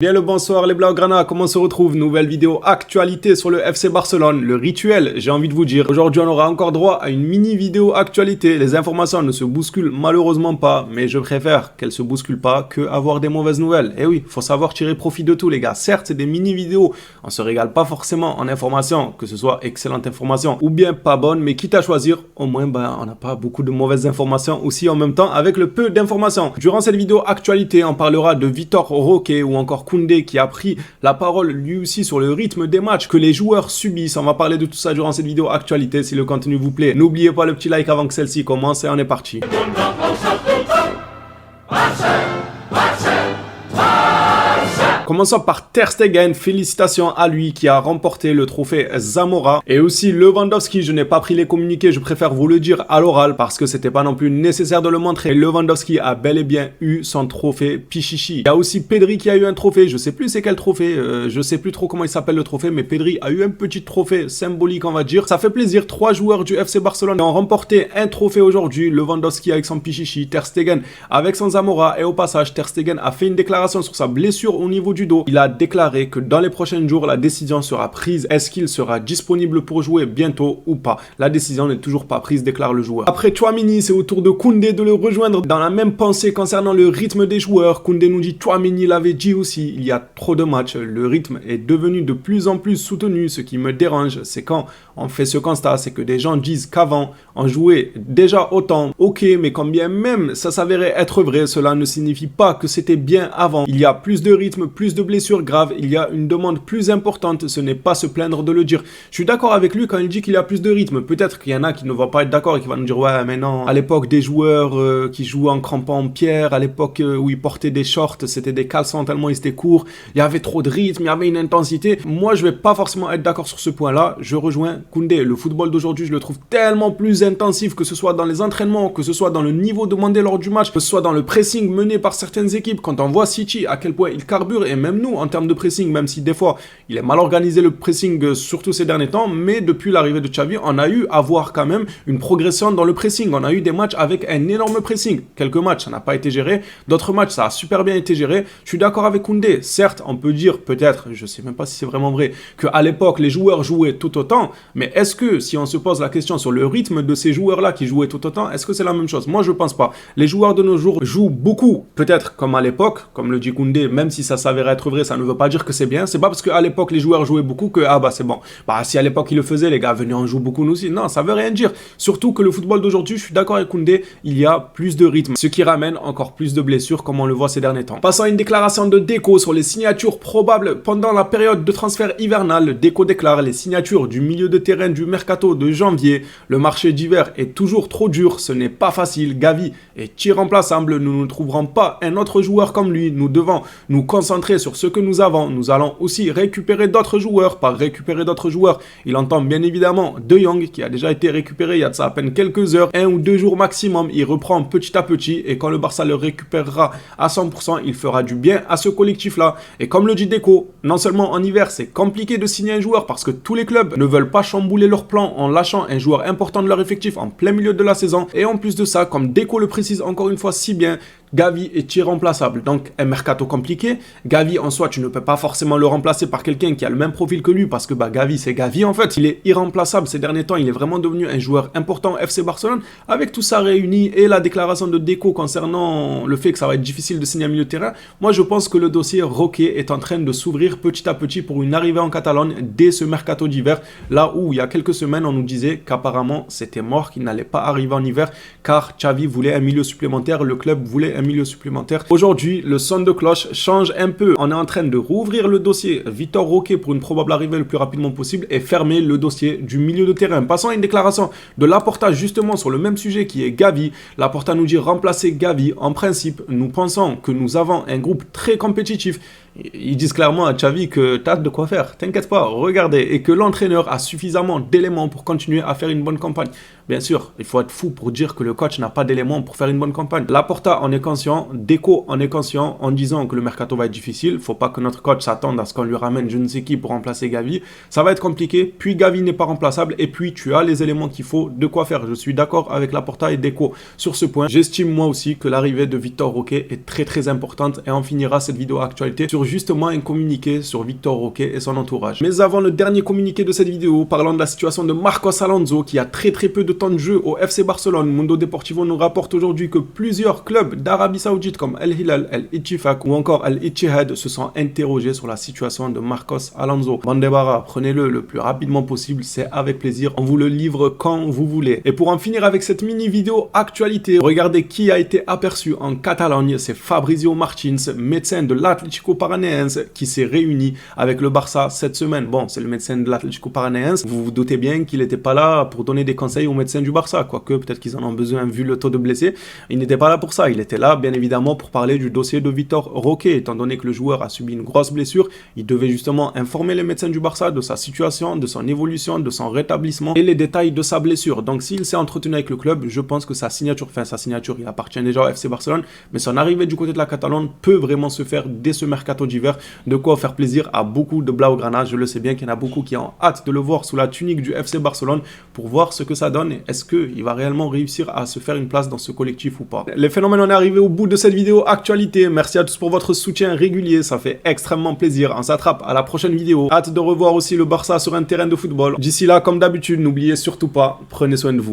Bien le bonsoir les Blaugrana, comment on se retrouve? Nouvelle vidéo actualité sur le FC Barcelone, le rituel, j'ai envie de vous dire. Aujourd'hui on aura encore droit à une mini vidéo actualité. Les informations ne se bousculent malheureusement pas, mais je préfère qu'elles se bousculent pas que avoir des mauvaises nouvelles. Et oui, faut savoir tirer profit de tout les gars. Certes c'est des mini vidéos, on se régale pas forcément en information, que ce soit excellente information ou bien pas bonne, mais quitte à choisir, au moins on n'a pas beaucoup de mauvaises informations aussi en même temps avec le peu d'informations. Durant cette vidéo actualité, on parlera de Vitor Roque ou encore Koundé qui a pris la parole lui aussi sur le rythme des matchs que les joueurs subissent. On va parler de tout ça durant cette vidéo actualité. Si le contenu vous plaît, n'oubliez pas le petit like avant que celle-ci commence et on est parti. Commençons par Ter Stegen, félicitations à lui qui a remporté le trophée Zamora. Et aussi Lewandowski, je n'ai pas pris les communiqués, je préfère vous le dire à l'oral parce que c'était pas non plus nécessaire de le montrer. Lewandowski a bel et bien eu son trophée Pichichi. Il y a aussi Pedri qui a eu un trophée, je sais plus c'est quel trophée, je sais plus trop comment il s'appelle le trophée, mais Pedri a eu un petit trophée symbolique on va dire. Ça fait plaisir, 3 joueurs du FC Barcelone ont remporté un trophée aujourd'hui. Lewandowski avec son Pichichi, Ter Stegen avec son Zamora et au passage Ter Stegen a fait une déclaration sur sa blessure au niveau du dos. Il a déclaré que dans les prochains jours, la décision sera prise. Est-ce qu'il sera disponible pour jouer bientôt ou pas? La décision n'est toujours pas prise, déclare le joueur. Après Tchouaméni, c'est au tour de Koundé de le rejoindre dans la même pensée concernant le rythme des joueurs. Koundé nous dit, Tchouaméni l'avait dit aussi, il y a trop de matchs. Le rythme est devenu de plus en plus soutenu. Ce qui me dérange, c'est quand on fait ce constat, c'est que des gens disent qu'avant, on jouait déjà autant. Ok, mais quand bien même ça s'avérait être vrai, cela ne signifie pas que c'était bien avant. Il y a plus de rythme, plus de blessures graves, il y a une demande plus importante, ce n'est pas se plaindre de le dire. Je suis d'accord avec lui quand il dit qu'il y a plus de rythme. Peut-être qu'il y en a qui ne vont pas être d'accord et qui vont nous dire ouais mais non, à l'époque des joueurs qui jouaient en crampons en pierre, à l'époque où ils portaient des shorts, c'était des caleçons tellement ils étaient courts, il y avait trop de rythme, il y avait une intensité. Moi je vais pas forcément être d'accord sur ce point là, je rejoins Koundé. Le football d'aujourd'hui je le trouve tellement plus intensif, que ce soit dans les entraînements, que ce soit dans le niveau demandé lors du match, que ce soit dans le pressing mené par certaines équipes. Quand on voit City à quel point il carbure, et même nous en termes de pressing, même si des fois il est mal organisé le pressing surtout ces derniers temps, mais depuis l'arrivée de Xavi on a eu à voir quand même une progression dans le pressing. On a eu des matchs avec un énorme pressing, quelques matchs ça n'a pas été géré, d'autres matchs ça a super bien été géré. Je suis d'accord avec Koundé, certes on peut dire peut-être, je sais même pas si c'est vraiment vrai, qu'à l'époque les joueurs jouaient tout autant, mais est-ce que si on se pose la question sur le rythme de ces joueurs là qui jouaient tout autant, est-ce que c'est la même chose? Moi je pense pas. Les joueurs de nos jours jouent beaucoup, peut-être comme à l'époque, comme le dit Koundé, même si ça s'avérait être vrai, ça ne veut pas dire que c'est bien. C'est pas parce qu'à l'époque les joueurs jouaient beaucoup que ah bah c'est bon. Bah si à l'époque ils le faisaient les gars, venez on joue beaucoup nous aussi. Non, ça veut rien dire. Surtout que le football d'aujourd'hui, je suis d'accord avec Koundé, il y a plus de rythme, ce qui ramène encore plus de blessures comme on le voit ces derniers temps. Passons à une déclaration de Deco sur les signatures probables pendant la période de transfert hivernal. Deco déclare les signatures du milieu de terrain du mercato de janvier. Le marché d'hiver est toujours trop dur, ce n'est pas facile. Gavi est irremplaçable, nous ne trouverons pas un autre joueur comme lui. Nous devons nous concentrer sur ce que nous avons. Nous allons aussi récupérer d'autres joueurs. Par récupérer d'autres joueurs, il entend bien évidemment De Jong qui a déjà été récupéré il y a de ça à peine quelques heures, 1 ou 2 jours maximum. Il reprend petit à petit et quand le Barça le récupérera à 100%, il fera du bien à ce collectif-là. Et comme le dit Deco, non seulement en hiver c'est compliqué de signer un joueur parce que tous les clubs ne veulent pas chambouler leur plan en lâchant un joueur important de leur effectif en plein milieu de la saison. Et en plus de ça, comme Deco le précise encore une fois si bien, Gavi est irremplaçable, donc un mercato compliqué. Gavi en soi, tu ne peux pas forcément le remplacer par quelqu'un qui a le même profil que lui parce que bah Gavi c'est Gavi en fait. Il est irremplaçable ces derniers temps, il est vraiment devenu un joueur important FC Barcelone. Avec tout ça réuni et la déclaration de Deco concernant le fait que ça va être difficile de signer un milieu de terrain, moi je pense que le dossier Roque est en train de s'ouvrir petit à petit pour une arrivée en Catalogne dès ce mercato d'hiver. Là où il y a quelques semaines on nous disait qu'apparemment c'était mort, qu'il n'allait pas arriver en hiver car Xavi voulait un milieu supplémentaire, le club voulait un milieu supplémentaire. Aujourd'hui, le son de cloche change un peu. On est en train de rouvrir le dossier Vitor Roque pour une probable arrivée le plus rapidement possible et fermer le dossier du milieu de terrain. Passons à une déclaration de Laporta justement sur le même sujet qui est Gavi. Laporta nous dit remplacer Gavi. En principe, nous pensons que nous avons un groupe très compétitif. Ils disent clairement à Xavi que t'as de quoi faire, t'inquiète pas, regardez, et que l'entraîneur a suffisamment d'éléments pour continuer à faire une bonne campagne. Bien sûr, il faut être fou pour dire que le coach n'a pas d'éléments pour faire une bonne campagne. Laporta en est conscient, Deco en est conscient, en disant que le mercato va être difficile. Il ne faut pas que notre coach s'attende à ce qu'on lui ramène je ne sais qui pour remplacer Gavi. Ça va être compliqué, puis Gavi n'est pas remplaçable, et puis tu as les éléments qu'il faut de quoi faire. Je suis d'accord avec Laporta et Deco sur ce point. J'estime moi aussi que l'arrivée de Vitor Roque est très très importante, et on finira cette vidéo actualité sur justement un communiqué sur Victor Roque et son entourage. Mais avant le dernier communiqué de cette vidéo, parlant de la situation de Marcos Alonso qui a très peu de temps de jeu au FC Barcelone, Mundo Deportivo nous rapporte aujourd'hui que plusieurs clubs d'Arabie Saoudite comme El Hilal, El Ittifaq ou encore El Ittihad se sont interrogés sur la situation de Marcos Alonso. Bandebara, prenez-le le plus rapidement possible, c'est avec plaisir, on vous le livre quand vous voulez. Et pour en finir avec cette mini vidéo actualité, regardez qui a été aperçu en Catalogne, c'est Fabrizio Martins, médecin de l'Atlético Paranaense qui s'est réuni avec le Barça cette semaine. Bon, c'est le médecin de l'Atlético Paranaense, vous vous doutez bien qu'il n'était pas là pour donner des conseils aux médecins du Barça, quoique peut-être qu'ils en ont besoin vu le taux de blessés. Il n'était pas là pour ça, il était là bien évidemment pour parler du dossier de Victor Roque, étant donné que le joueur a subi une grosse blessure. Il devait justement informer les médecins du Barça de sa situation, de son évolution, de son rétablissement et les détails de sa blessure. Donc s'il s'est entretenu avec le club, je pense que sa signature, il appartient déjà au FC Barcelone, mais son arrivée du côté de la Catalogne peut vraiment se faire dès ce mercato d'hiver, de quoi faire plaisir à beaucoup de Blaugrana. Je le sais bien qu'il y en a beaucoup qui ont hâte de le voir sous la tunique du FC Barcelone pour voir ce que ça donne et est-ce qu'il va réellement réussir à se faire une place dans ce collectif ou pas. Les phénomènes, on est arrivé au bout de cette vidéo actualité. Merci à tous pour votre soutien régulier, ça fait extrêmement plaisir. On s'attrape à la prochaine vidéo. Hâte de revoir aussi le Barça sur un terrain de football. D'ici là, comme d'habitude, n'oubliez surtout pas, prenez soin de vous.